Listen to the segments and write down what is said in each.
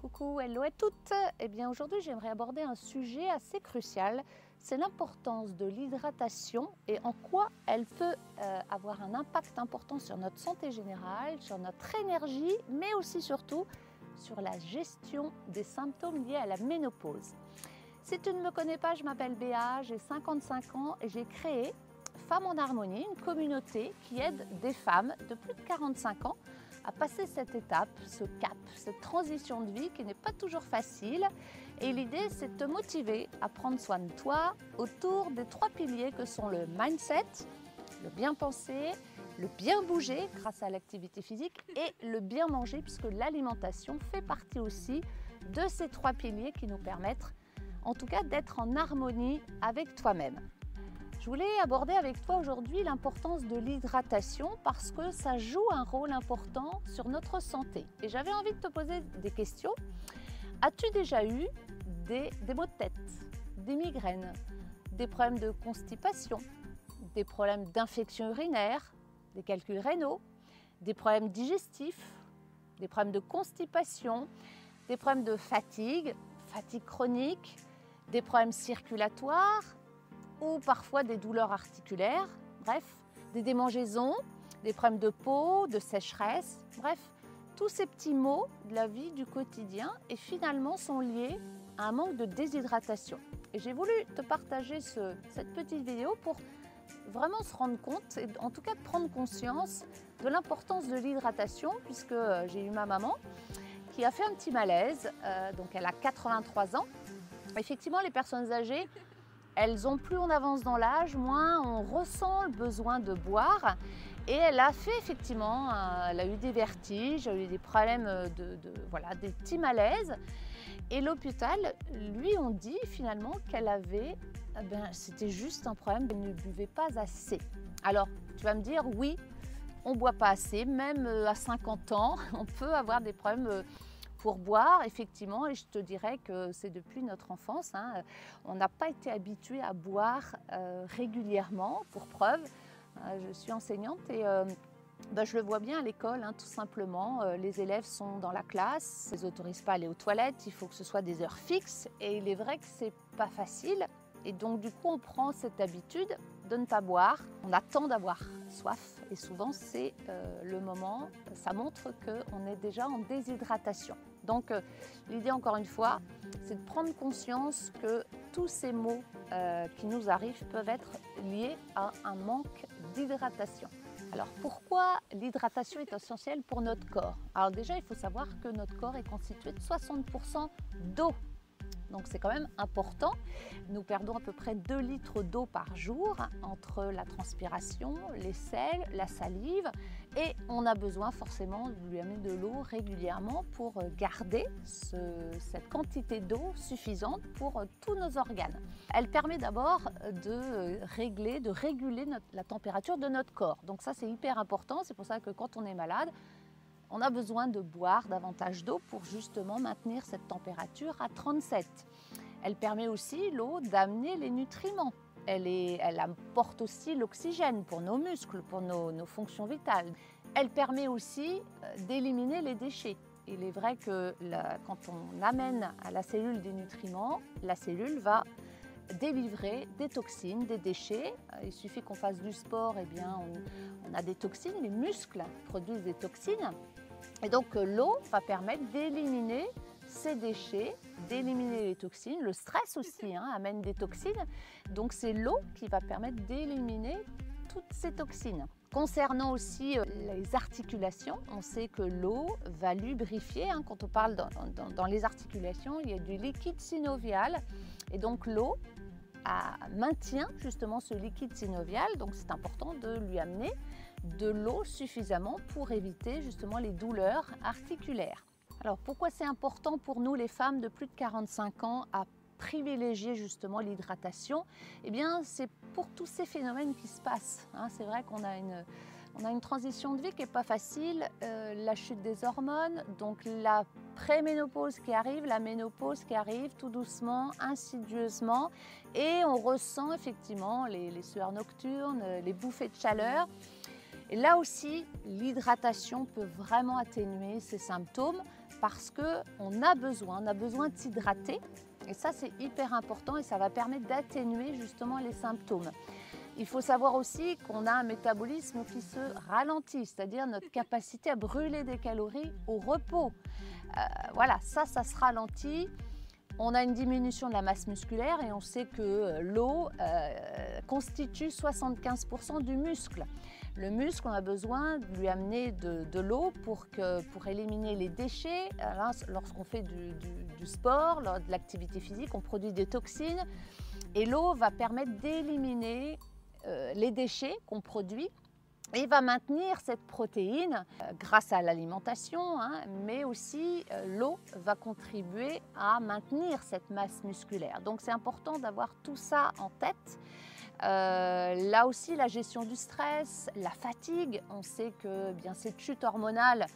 Coucou, hello à toutes. Eh bien aujourd'hui j'aimerais aborder un sujet assez crucial, c'est l'importance de l'hydratation et en quoi elle peut avoir un impact important sur notre santé générale, sur notre énergie, mais aussi surtout sur la gestion des symptômes liés à la ménopause. Si tu ne me connais pas, je m'appelle Béa, j'ai 55 ans et j'ai créé Femmes en Harmonie, une communauté qui aide des femmes de plus de 45 ans à passer cette étape, ce cap, cette transition de vie qui n'est pas toujours facile. Et l'idée, c'est de te motiver à prendre soin de toi autour des 3 piliers que sont le mindset, le bien penser, le bien bouger grâce à l'activité physique et le bien manger, puisque l'alimentation fait partie aussi de ces 3 piliers qui nous permettent, en tout cas, d'être en harmonie avec toi-même. Je voulais aborder avec toi aujourd'hui l'importance de l'hydratation parce que ça joue un rôle important sur notre santé. Et j'avais envie de te poser des questions. As-tu déjà eu des maux de tête, des migraines, des problèmes de constipation, des problèmes d'infection urinaire, des calculs rénaux, des problèmes digestifs, des problèmes de constipation, des problèmes de fatigue chronique, des problèmes circulatoires, ou parfois des douleurs articulaires, bref, des démangeaisons, des problèmes de peau, de sécheresse, bref, tous ces petits maux de la vie du quotidien et finalement sont liés à un manque de déshydratation. Et j'ai voulu te partager cette petite vidéo pour vraiment se rendre compte, et en tout cas de prendre conscience de l'importance de l'hydratation, puisque j'ai eu ma maman qui a fait un petit malaise, donc elle a 83 ans. Effectivement, les personnes âgées, elles ont plus on avance dans l'âge, moins on ressent le besoin de boire. Et elle a fait effectivement, elle a eu des vertiges, elle a eu des problèmes voilà, des petits malaises. Et l'hôpital, lui, ont dit finalement qu'elle avait, c'était juste un problème, elle ne buvait pas assez. Alors, tu vas me dire, oui, on ne boit pas assez, même à 50 ans, on peut avoir des problèmes pour boire, effectivement, et je te dirais que c'est depuis notre enfance. On n'a pas été habitué à boire régulièrement, pour preuve. Je suis enseignante et je le vois bien à l'école, tout simplement. Les élèves sont dans la classe, ils ne les autorisent pas à aller aux toilettes, il faut que ce soit des heures fixes. Et il est vrai que ce n'est pas facile. Et donc, du coup, on prend cette habitude de ne pas boire. On attend d'avoir soif et souvent, c'est le moment, ça montre qu'on est déjà en déshydratation. Donc, l'idée, encore une fois, c'est de prendre conscience que tous ces maux qui nous arrivent peuvent être liés à un manque d'hydratation. Alors, pourquoi l'hydratation est essentielle pour notre corps? Alors déjà, il faut savoir que notre corps est constitué de 60% d'eau. Donc c'est quand même important. Nous perdons à peu près 2 litres d'eau par jour entre la transpiration, les selles, la salive et on a besoin forcément de lui amener de l'eau régulièrement pour garder cette quantité d'eau suffisante pour tous nos organes. Elle permet d'abord de réguler la température de notre corps. Donc ça c'est hyper important, c'est pour ça que quand on est malade, on a besoin de boire davantage d'eau pour justement maintenir cette température à 37. Elle permet aussi, l'eau, d'amener les nutriments. Elle apporte aussi l'oxygène pour nos muscles, pour nos fonctions vitales. Elle permet aussi d'éliminer les déchets. Il est vrai que quand on amène à la cellule des nutriments, la cellule va délivrer des toxines, des déchets. Il suffit qu'on fasse du sport, et bien on a des toxines, les muscles produisent des toxines. Et donc l'eau va permettre d'éliminer ces déchets, d'éliminer les toxines. Le stress aussi amène des toxines. Donc c'est l'eau qui va permettre d'éliminer toutes ces toxines. Concernant aussi les articulations, on sait que l'eau va lubrifier. Quand on parle dans les articulations, il y a du liquide synovial. Et donc l'eau maintient justement ce liquide synovial. Donc c'est important de lui amener de l'eau suffisamment pour éviter justement les douleurs articulaires. Alors pourquoi c'est important pour nous les femmes de plus de 45 ans à privilégier justement l'hydratation? Eh bien c'est pour tous ces phénomènes qui se passent. C'est vrai qu'on a une transition de vie qui n'est pas facile, la chute des hormones, donc la préménopause qui arrive, la ménopause qui arrive tout doucement, insidieusement, et on ressent effectivement les sueurs nocturnes, les bouffées de chaleur. Et là aussi, l'hydratation peut vraiment atténuer ces symptômes parce qu'on a besoin de s'hydrater. Et ça, c'est hyper important et ça va permettre d'atténuer justement les symptômes. Il faut savoir aussi qu'on a un métabolisme qui se ralentit, c'est-à-dire notre capacité à brûler des calories au repos. Voilà, ça se ralentit. On a une diminution de la masse musculaire et on sait que l'eau constitue 75% du muscle. Le muscle, on a besoin de lui amener de l'eau pour éliminer les déchets. Lorsqu'on fait du sport, lors de l'activité physique, on produit des toxines et l'eau va permettre d'éliminer les déchets qu'on produit et va maintenir cette protéine grâce à l'alimentation, mais aussi l'eau va contribuer à maintenir cette masse musculaire. Donc c'est important d'avoir tout ça en tête. Là aussi, la gestion du stress, la fatigue, on sait que bien, cette chute hormonale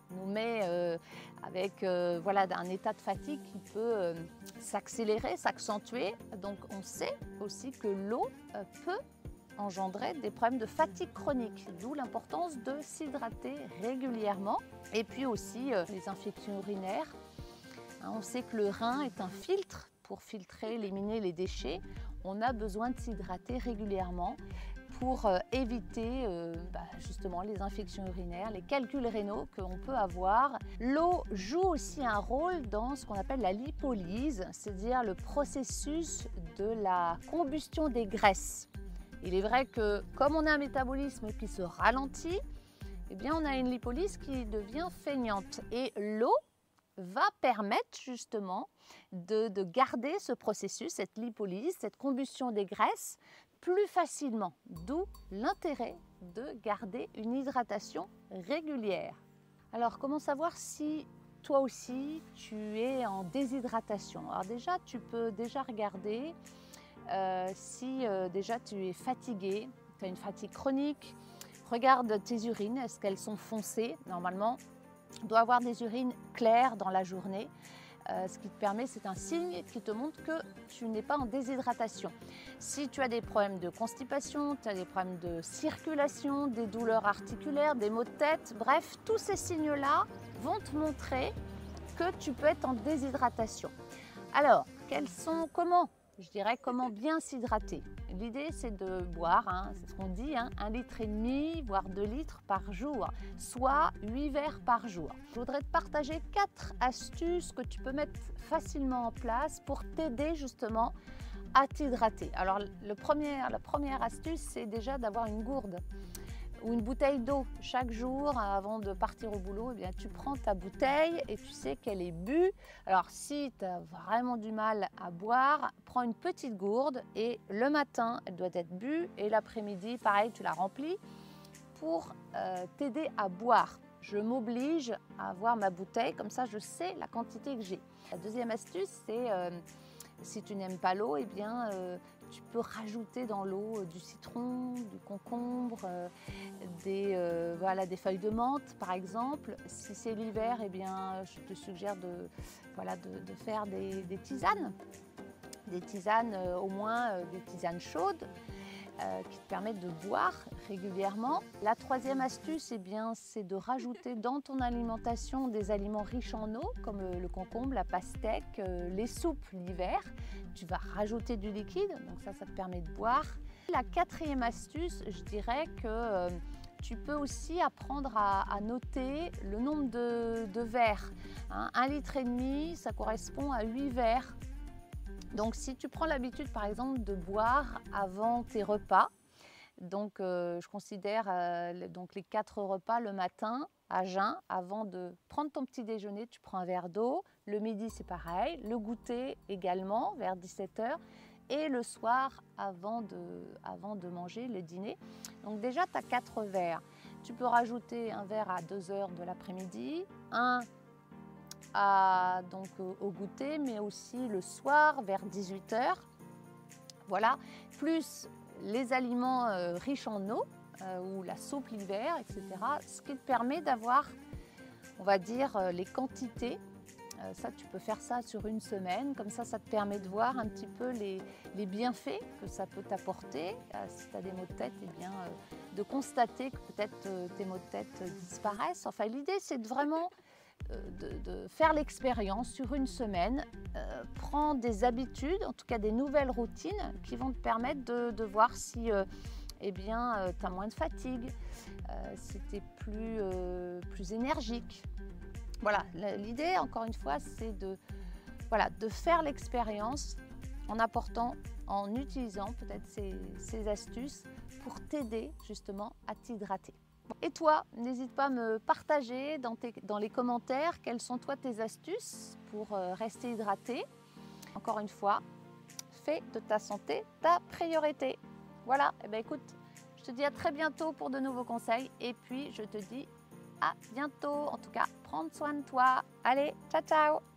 nous met avec un état de fatigue qui peut s'accélérer, s'accentuer. Donc on sait aussi que l'eau peut engendrer des problèmes de fatigue chronique, d'où l'importance de s'hydrater régulièrement. Et puis aussi les infections urinaires. On sait que le rein est un filtre pour filtrer, éliminer les déchets. On a besoin de s'hydrater régulièrement pour éviter justement les infections urinaires, les calculs rénaux qu'on peut avoir. L'eau joue aussi un rôle dans ce qu'on appelle la lipolyse, c'est-à-dire le processus de la combustion des graisses. Il est vrai que comme on a un métabolisme qui se ralentit, eh bien on a une lipolyse qui devient feignante et l'eau va permettre justement de garder ce processus, cette lipolyse, cette combustion des graisses plus facilement, d'où l'intérêt de garder une hydratation régulière. Alors comment savoir si toi aussi tu es en déshydratation? Alors déjà, tu peux déjà regarder si déjà tu es fatigué, tu as une fatigue chronique. Regarde tes urines, est-ce qu'elles sont foncées? Normalement, tu dois avoir des urines claires dans la journée. Ce qui te permet, c'est un signe qui te montre que tu n'es pas en déshydratation. Si tu as des problèmes de constipation, tu as des problèmes de circulation, des douleurs articulaires, des maux de tête, bref, tous ces signes-là vont te montrer que tu peux être en déshydratation. Alors, comment bien s'hydrater? L'idée, c'est de boire, c'est ce qu'on dit, 1,5 litre, voire 2 litres par jour, soit 8 verres par jour. Je voudrais te partager 4 astuces que tu peux mettre facilement en place pour t'aider justement à t'hydrater. Alors, la première astuce, c'est déjà d'avoir une gourde ou une bouteille d'eau chaque jour avant de partir au boulot. Eh bien, tu prends ta bouteille et tu sais qu'elle est bue. Alors si tu as vraiment du mal à boire, prends une petite gourde et le matin elle doit être bue et l'après-midi pareil, tu la remplis pour t'aider à boire. Je m'oblige à avoir ma bouteille, comme ça je sais la quantité que j'ai. La deuxième astuce, c'est si tu n'aimes pas l'eau, eh bien tu peux rajouter dans l'eau du citron, du concombre, des feuilles de menthe par exemple. Si c'est l'hiver, eh bien, je te suggère de faire des tisanes. Des tisanes, au moins des tisanes chaudes qui te permettent de boire régulièrement. La troisième astuce, eh bien, c'est de rajouter dans ton alimentation des aliments riches en eau, comme le concombre, la pastèque, les soupes l'hiver. Tu vas rajouter du liquide, donc ça te permet de boire. La quatrième astuce, je dirais que tu peux aussi apprendre à noter le nombre de verres. 1,5 litre, ça correspond à 8 verres. Donc si tu prends l'habitude par exemple de boire avant tes repas, donc je considère donc les 4 repas le matin à jeun, avant de prendre ton petit déjeuner, tu prends un verre d'eau, le midi c'est pareil, le goûter également vers 17 h et le soir avant de manger le dîner. Donc déjà tu as 4 verres. Tu peux rajouter un verre à 2 h de l'après-midi, un au goûter, mais aussi le soir vers 18 h. Voilà, plus les aliments riches en eau ou la soupe l'hiver, etc. Ce qui te permet d'avoir, on va dire, les quantités. Ça, tu peux faire ça sur une semaine, comme ça te permet de voir un petit peu les bienfaits que ça peut t'apporter. Si tu as des maux de tête, eh bien, de constater que peut-être tes maux de tête disparaissent. Enfin, l'idée, c'est de vraiment de faire l'expérience sur une semaine. Prends des habitudes, en tout cas des nouvelles routines qui vont te permettre de voir si tu as moins de fatigue, si tu es plus énergique. Voilà, l'idée, encore une fois, c'est de faire l'expérience en utilisant peut-être ces astuces pour t'aider justement à t'hydrater. Et toi, n'hésite pas à me partager dans les commentaires quelles sont toi tes astuces pour rester hydraté. Encore une fois, fais de ta santé ta priorité. Voilà, et écoute, je te dis à très bientôt pour de nouveaux conseils et puis je te dis à bientôt. En tout cas, prends soin de toi. Allez, ciao ciao!